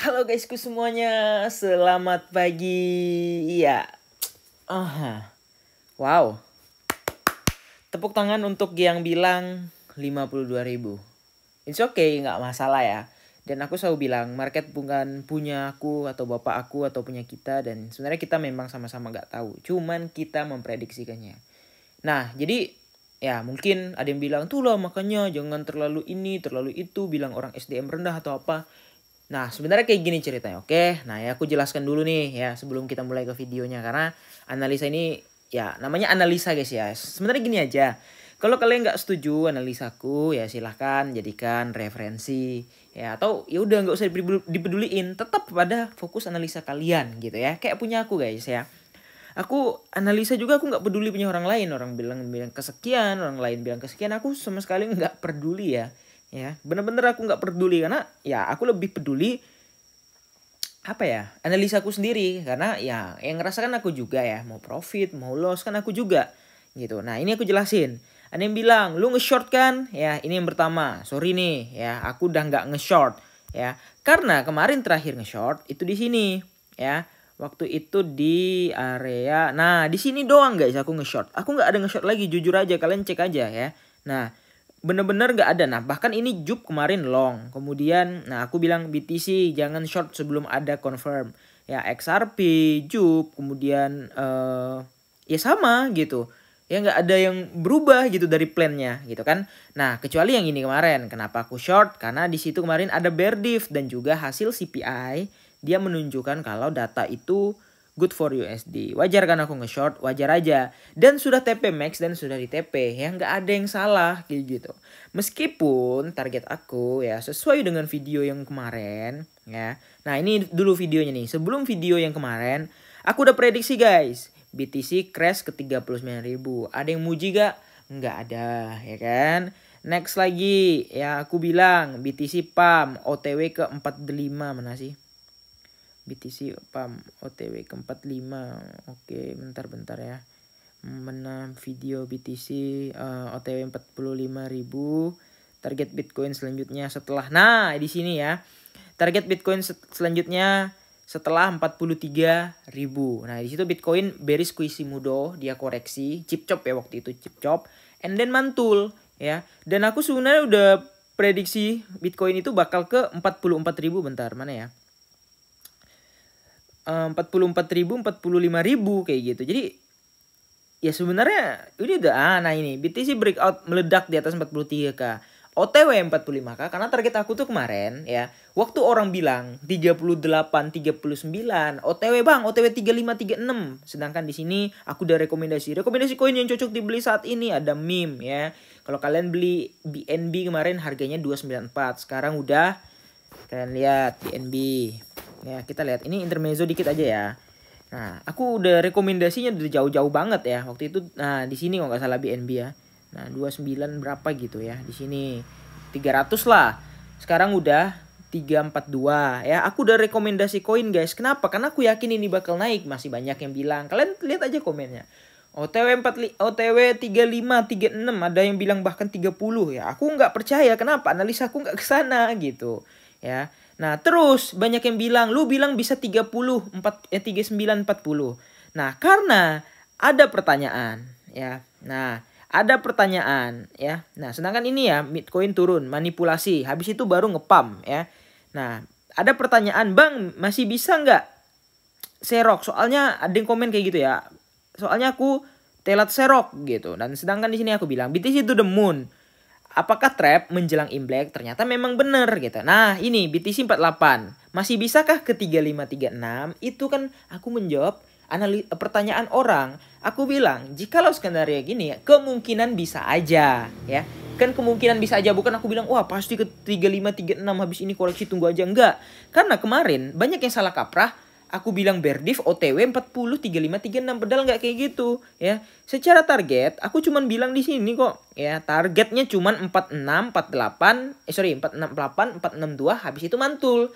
Halo guysku semuanya, selamat pagi. Iya. Wow. Tepuk tangan untuk yang bilang 52.000. It's okay, nggak masalah ya. Dan aku selalu bilang, market bukan punya aku atau bapak aku atau punya kita. Dan sebenarnya kita memang sama-sama nggak tahu. Cuman kita memprediksikannya. Nah, jadi ya mungkin ada yang bilang, tuh lah makanya jangan terlalu ini, terlalu itu. Bilang orang SDM rendah atau apa. Nah, sebenarnya kayak gini ceritanya, oke? Nah, ya aku jelaskan dulu nih ya sebelum kita mulai ke videonya. Karena analisa ini ya namanya analisa guys ya. Sebenarnya gini aja. Kalau kalian nggak setuju analisaku ya silahkan jadikan referensi. Ya atau ya udah nggak usah dipeduliin. Tetap pada fokus analisa kalian gitu ya. Kayak punya aku guys ya. Aku analisa juga aku nggak peduli punya orang lain. Orang bilang kesekian, orang lain bilang kesekian. Aku sama sekali nggak peduli ya. Ya, bener-bener aku nggak peduli karena ya aku lebih peduli apa ya analisaku sendiri karena ya yang ngerasakan aku juga ya mau profit mau loss kan aku juga gitu. Nah ini aku jelasin. Ada yang bilang lu nge-short kan ya, ini yang pertama sorry nih ya aku udah nggak nge-short ya karena kemarin terakhir nge-short itu di sini ya waktu itu di area nah di sini doang guys aku nge-short, aku nggak ada nge-short lagi jujur aja, kalian cek aja ya. Nah bener-bener gak ada. Nah bahkan ini Jup kemarin long. Kemudian nah aku bilang BTC jangan short sebelum ada confirm. Ya XRP, Jup, kemudian ya sama gitu. Ya nggak ada yang berubah gitu dari plannya gitu kan. Nah kecuali yang ini kemarin. Kenapa aku short? Karena di situ kemarin ada bear div dan juga hasil CPI. Dia menunjukkan kalau data itu good for USD. Wajar kan aku nge-short, wajar aja. Dan sudah TP max dan sudah di TP. Ya nggak ada yang salah kayak gitu. Meskipun target aku ya sesuai dengan video yang kemarin ya. Nah ini dulu videonya nih. Sebelum video yang kemarin aku udah prediksi guys. BTC crash ke 39.000. Ada yang muji gak? Nggak ada ya kan. Next lagi ya aku bilang BTC pump OTW ke 45 mana sih? BTC pump OTW ke 45. Oke, bentar ya. Mana video BTC OTW 45.000. Target Bitcoin selanjutnya setelah di sini ya. Target Bitcoin selanjutnya setelah 43.000. Nah, di situ Bitcoin bearish Quasimodo, dia koreksi, chip chop ya waktu itu, chip chop and then mantul ya. Dan aku sebenarnya udah prediksi Bitcoin itu bakal ke 44.000 bentar mana ya? 44.000, 45.000 kayak gitu. Jadi ya sebenarnya ini udah nah ini BTC breakout meledak di atas 43k. OTW 45k karena target aku tuh kemarin ya. Waktu orang bilang 38, 39, OTW Bang, OTW 35, 36. Sedangkan di sini aku udah rekomendasi koin yang cocok dibeli saat ini ada meme ya. Kalau kalian beli BNB kemarin harganya 294, sekarang udah kalian lihat BNB. Ya, kita lihat ini intermezzo dikit aja ya. Nah, aku udah rekomendasinya dari jauh-jauh banget ya. Waktu itu nah di sini kok nggak salah BNB ya. Nah, 29 berapa gitu ya. Di sini 300 lah. Sekarang udah 342 ya. Aku udah rekomendasi koin guys. Kenapa? Karena aku yakin ini bakal naik. Masih banyak yang bilang. Kalian lihat aja komennya. OTW 4 OTW 35, 36, ada yang bilang bahkan 30 ya. Aku nggak percaya. Kenapa? Analisa aku nggak kesana gitu ya. Nah, terus banyak yang bilang, lu bilang bisa 39, 40. Nah, karena ada pertanyaan ya. Nah, ada pertanyaan ya. Nah, sedangkan ini ya Bitcoin turun, manipulasi. Habis itu baru ngepump ya. Nah, ada pertanyaan, "Bang, masih bisa nggak serok?" Soalnya ada yang komen kayak gitu ya. Soalnya aku telat serok gitu. Dan sedangkan di sini aku bilang, BTC to the moon. Apakah trap menjelang Imlek? Ternyata memang benar gitu. Nah ini BTC 48. Masih bisakah ke 35, 36? Itu kan aku menjawab pertanyaan orang. Aku bilang jikalau skenario gini kemungkinan bisa aja ya. Kan kemungkinan bisa aja, bukan aku bilang wah pasti ke 35, 36 habis ini koreksi tunggu aja. Enggak. Karena kemarin banyak yang salah kaprah. Aku bilang bear div OTW 40, 35, 36 padahal nggak kayak gitu ya. Secara target aku cuman bilang di sini kok ya, targetnya cuman 46, 48, 468, 462 habis itu mantul.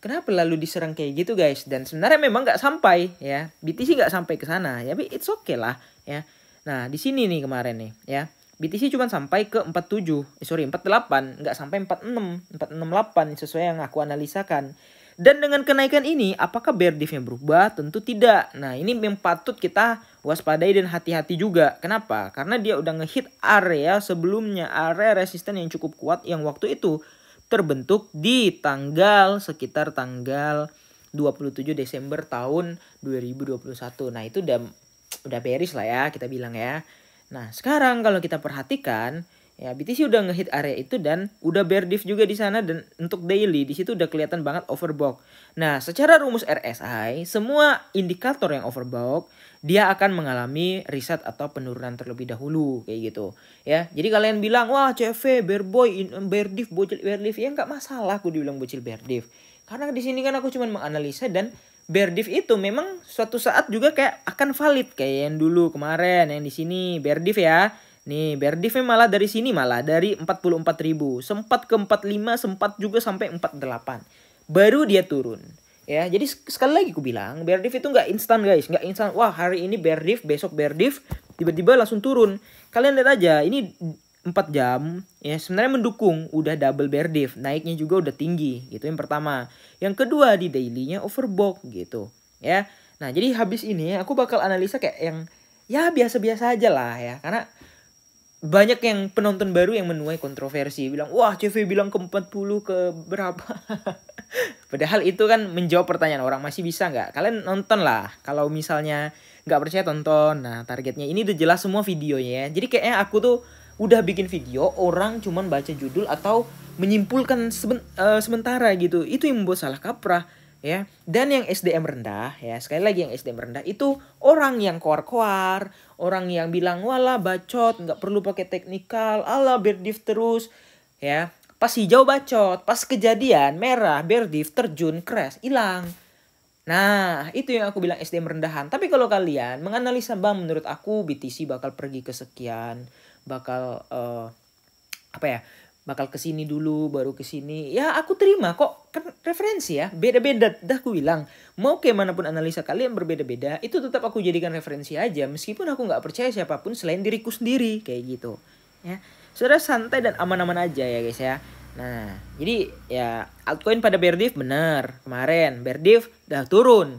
Kenapa lalu diserang kayak gitu guys? Dan sebenarnya memang nggak sampai ya. BTC nggak sampai ke sana ya, tapi it's okay lah ya. Nah, di sini nih kemarin nih ya. BTC cuma sampai ke 47, 48, nggak sampai 46, 468 sesuai yang aku analisakan. Dan dengan kenaikan ini, apakah bear diff-nya berubah? Tentu tidak. Nah, ini yang patut kita waspadai dan hati-hati juga. Kenapa? Karena dia udah ngehit area sebelumnya, area resisten yang cukup kuat yang waktu itu terbentuk di sekitar tanggal 27 Desember tahun 2021. Nah, itu udah bearish lah ya, kita bilang ya. Nah, sekarang kalau kita perhatikan, ya BTC udah ngehit area itu dan udah bear diff juga di sana, dan untuk daily di situ udah kelihatan banget overbought. Nah, secara rumus RSI, semua indikator yang overbought dia akan mengalami reset atau penurunan terlebih dahulu kayak gitu. Ya, jadi kalian bilang, "Wah, CV bear boy, bear diff, bocil bear diff." Ya nggak masalah aku dibilang bocil bear diff. Karena di sini kan aku cuma menganalisa, dan bear diff itu memang suatu saat juga kayak akan valid kayak yang dulu kemarin yang di sini bear diff ya. Nih, bear diff-nya malah dari sini, malah dari 44.000. Sempat ke 45, sempat juga sampai 48. Baru dia turun. Ya, jadi sekali lagi aku bilang, bear diff itu nggak instan guys. Nggak instan, wah hari ini bear diff, besok bear diff, tiba-tiba langsung turun. Kalian lihat aja, ini 4 jam ya sebenarnya mendukung, udah double bear diff. Naiknya juga udah tinggi, gitu yang pertama. Yang kedua, di daily-nya overbought gitu. Ya, nah jadi habis ini aku bakal analisa kayak yang ya biasa-biasa aja lah ya. Karena banyak yang penonton baru yang menuai kontroversi, bilang wah CV bilang ke 40 ke berapa. Padahal itu kan menjawab pertanyaan orang, masih bisa nggak? Kalian nonton lah, kalau misalnya nggak percaya tonton. Nah, targetnya ini udah jelas semua videonya ya. Jadi kayaknya aku tuh udah bikin video, orang cuman baca judul atau menyimpulkan sementara gitu. Itu yang membuat salah kaprah ya. Dan yang SDM rendah ya, sekali lagi yang SDM rendah itu orang yang koar-koar, orang yang bilang walah bacot, nggak perlu pakai teknikal, ala bear diff terus ya. Pas hijau bacot, pas kejadian merah bear diff, terjun crash, hilang. Nah, itu yang aku bilang SDM rendahan. Tapi kalau kalian menganalisa, bang, menurut aku BTC bakal pergi ke sekian, bakal apa ya, bakal kesini dulu baru kesini, ya aku terima kok, kan referensi ya, beda-beda. Dah aku bilang, mau kayak manapun analisa kalian berbeda-beda, itu tetap aku jadikan referensi aja, meskipun aku nggak percaya siapapun selain diriku sendiri kayak gitu ya. Saudara santai dan aman-aman aja ya guys ya. Nah, jadi ya altcoin pada bear diff bener. Kemarin bear diff udah turun.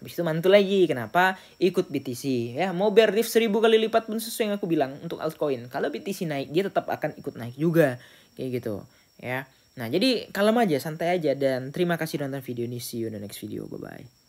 Habis itu mantul lagi. Kenapa? Ikut BTC. Ya, mau bear diff 1000 kali lipat pun sesuai yang aku bilang untuk altcoin. Kalau BTC naik, dia tetap akan ikut naik juga. Kayak gitu. Ya. Nah, jadi kalem aja, santai aja. Dan terima kasih nonton video ini. See you in the next video. Bye-bye.